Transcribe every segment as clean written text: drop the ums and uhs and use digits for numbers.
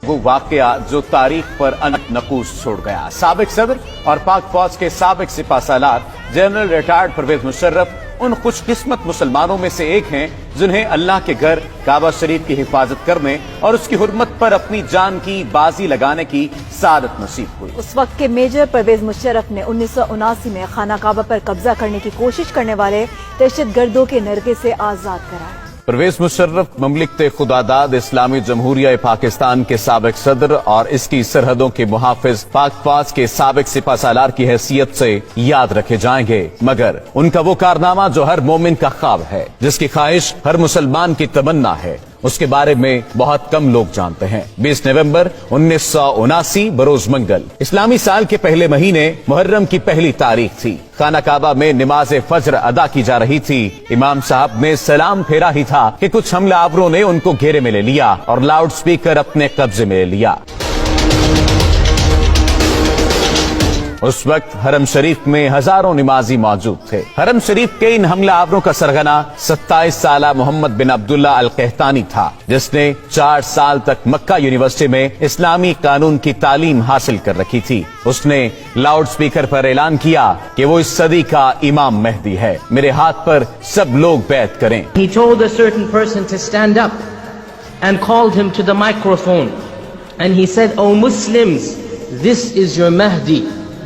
وہ واقعہ جو تاریخ پر نقوش چھوڑ گیا۔ سابق صدر اور پاک فوج کے سابق سپہ سالار جنرل ریٹائرڈ پرویز مشرف ان خوش قسمت مسلمانوں میں سے ایک ہیں جنہیں اللہ کے گھر کعبہ شریف کی حفاظت کرنے اور اس کی حرمت پر اپنی جان کی بازی لگانے کی سعادت نصیب ہوئی۔ اس وقت کے میجر پرویز مشرف نے 1979 میں خانہ کعبہ پر قبضہ کرنے کی کوشش کرنے والے دہشت گردوں کے نرغے سے آزاد کرایا۔ پرویز مشرف مملکت خداداد اسلامی جمہوریہ پاکستان کے سابق صدر اور اس کی سرحدوں کے محافظ پاک فوج کے سابق سپہ سالار کی حیثیت سے یاد رکھے جائیں گے، مگر ان کا وہ کارنامہ جو ہر مومن کا خواب ہے، جس کی خواہش ہر مسلمان کی تمنا ہے، اس کے بارے میں بہت کم لوگ جانتے ہیں۔ 20 نومبر 1979 بروز منگل اسلامی سال کے پہلے مہینے محرم کی پہلی تاریخ تھی۔ خانہ کعبہ میں نماز فجر ادا کی جا رہی تھی۔ امام صاحب نے سلام پھیرا ہی تھا کہ کچھ حملہ آوروں نے ان کو گھیرے میں لے لیا اور لاؤڈ سپیکر اپنے قبضے میں لے لیا۔ اس وقت حرم شریف میں ہزاروں نمازی موجود تھے۔ حرم شریف کے ان حملہ آوروں کا سرغنہ 27 سالہ محمد بن عبداللہ القحطانی تھا، جس نے 4 سال تک مکہ یونیورسٹی میں اسلامی قانون کی تعلیم حاصل کر رکھی تھی۔ اس نے لاؤڈ سپیکر پر اعلان کیا کہ وہ اس صدی کا امام مہدی ہے، میرے ہاتھ پر سب لوگ بیعت کریں۔ He told a certain person to stand up and called him to the microphone and he said, "O Muslims, this is your Mahdi.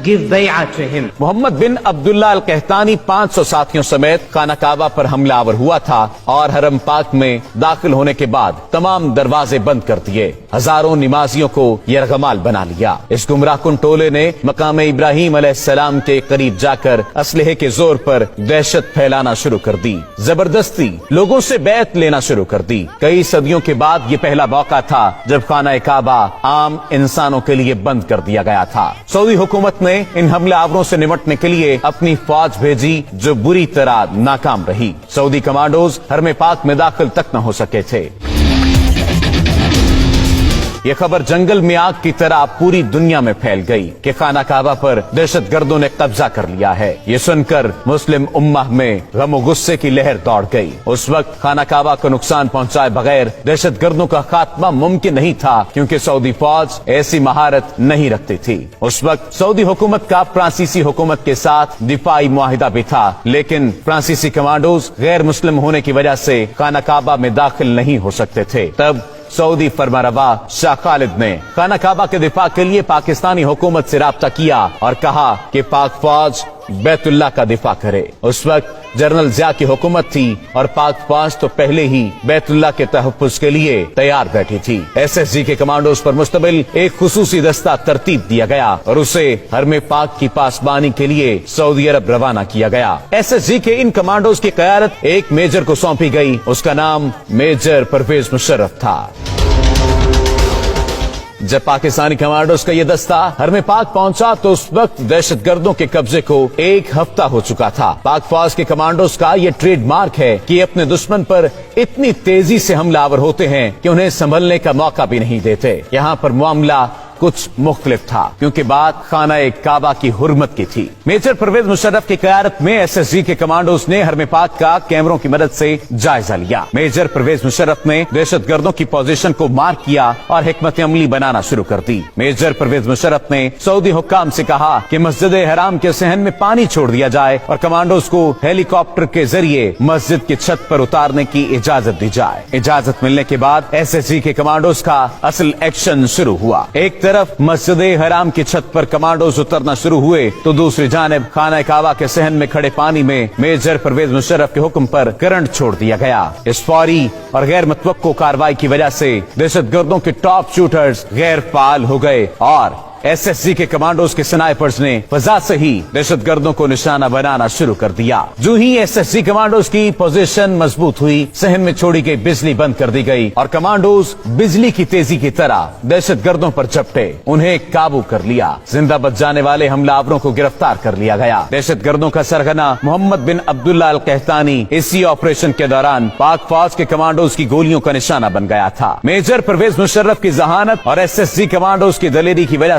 Give bay'ah to him." Muhammad bin Abdullah Al Qahtani 500 ساتھیوں سمیت خانہ کعبہ پر حملہ آور ہوا تھا اور حرم پاک میں داخل ہونے کے بعد تمام دروازے بند کر دیے۔ ہزاروں نمازیوں کو یرغمال بنا لیا۔ اس گمراہ کن ٹولے نے مقام ابراہیم علیہ السلام کے قریب جا کر اسلحے کے زور پر دہشت پھیلانا شروع کر دی، زبردستی لوگوں سے بیعت لینا شروع کر دی۔ کئی صدیوں کے بعد یہ پہلا موقع تھا جب خانہ کعبہ عام انسانوں کے لیے بند کر دیا گیا تھا۔ سعودی حکومت نے ان حملہ آوروں سے نمٹنے کے لیے اپنی فوج بھیجی جو بری طرح ناکام رہی۔ سعودی کمانڈوز حرم پاک میں داخل تک نہ ہو سکے تھے۔ یہ خبر جنگل میں آگ کی طرح پوری دنیا میں پھیل گئی کہ خانہ کعبہ پر دہشت گردوں نے قبضہ کر لیا ہے۔ یہ سن کر مسلم امہ میں غم و غصے کی لہر دوڑ گئی۔ اس وقت خانہ کعبہ کو نقصان پہنچائے بغیر دہشت گردوں کا خاتمہ ممکن نہیں تھا، کیونکہ سعودی فوج ایسی مہارت نہیں رکھتی تھی۔ اس وقت سعودی حکومت کا فرانسیسی حکومت کے ساتھ دفاعی معاہدہ بھی تھا، لیکن فرانسیسی کمانڈوز غیر مسلم ہونے کی وجہ سے خانہ کعبہ میں داخل نہیں ہو سکتے تھے۔ تب سعودی فرمانروا شاہ خالد نے خانہ کعبہ کے دفاع کے لیے پاکستانی حکومت سے رابطہ کیا اور کہا کہ پاک فوج بیت اللہ کا دفاع کرے۔ اس وقت جنرل ضیاء کی حکومت تھی اور پاک فوج تو پہلے ہی بیت اللہ کے تحفظ کے لیے تیار بیٹھی تھی۔ SSG کے کمانڈوز پر مشتمل ایک خصوصی دستہ ترتیب دیا گیا اور اسے حرم پاک کی پاسبانی کے لیے سعودی عرب روانہ کیا گیا۔ SSG کے ان کمانڈوز کی قیادت ایک میجر کو سونپی گئی، اس کا نام میجر پرویز مشرف تھا۔ جب پاکستانی کمانڈوز کا یہ دستہ حرم پاک پہنچا تو اس وقت دہشت گردوں کے قبضے کو 1 ہفتہ ہو چکا تھا۔ پاک فوج کے کمانڈوز کا یہ ٹریڈ مارک ہے کہ اپنے دشمن پر اتنی تیزی سے حملہ آور ہوتے ہیں کہ انہیں سنبھلنے کا موقع بھی نہیں دیتے۔ یہاں پر معاملہ کچھ مختلف تھا، کیونکہ بات خانہ کعبہ کی حرمت کی تھی۔ میجر پرویز مشرف کی قیادت میں SSG کے کمانڈوز نے حرم پاک کا کیمروں کی مدد سے جائزہ لیا۔ میجر پرویز مشرف نے دہشت گردوں کی پوزیشن کو مارک کیا اور حکمت عملی بنانا شروع کر دی۔ میجر پرویز مشرف نے سعودی حکام سے کہا کہ مسجد حرام کے صحن میں پانی چھوڑ دیا جائے اور کمانڈوز کو ہیلی کاپٹر کے ذریعے مسجد کی چھت پر اتارنے کی اجازت دی جائے۔ اجازت ملنے کے بعد SSG کے کمانڈوز کا اصل ایکشن شروع ہوا۔ ایک طرف مسجد حرام کی چھت پر کمانڈوز اترنا شروع ہوئے تو دوسری جانب خانہ کعبہ کے صحن میں کھڑے پانی میں میجر پرویز مشرف کے حکم پر کرنٹ چھوڑ دیا گیا۔ اس فوری اور غیر متوقع کارروائی کی وجہ سے دہشت گردوں کے ٹاپ شوٹرز غیر فعال ہو گئے اور SSG کے کمانڈوز کے سنائپرز نے فضا سے ہی دہشت گردوں کو نشانہ بنانا شروع کر دیا۔ جو ہی SSG کمانڈوز کی پوزیشن مضبوط ہوئی، صحن میں چھوڑی گئی بجلی بند کر دی گئی اور کمانڈوز بجلی کی تیزی کی طرح دہشت گردوں پر جھپٹے، انہیں قابو کر لیا۔ زندہ بچ جانے والے حملہ آوروں کو گرفتار کر لیا گیا۔ دہشت گردوں کا سرغنہ محمد بن عبداللہ القحطانی اسی آپریشن کے دوران پاک فوج کے کمانڈوز کی گولیوں کا نشانہ بن گیا تھا۔ میجر پرویز مشرف کی ذہانت اور SSG کمانڈوز کی دلیری کی وجہ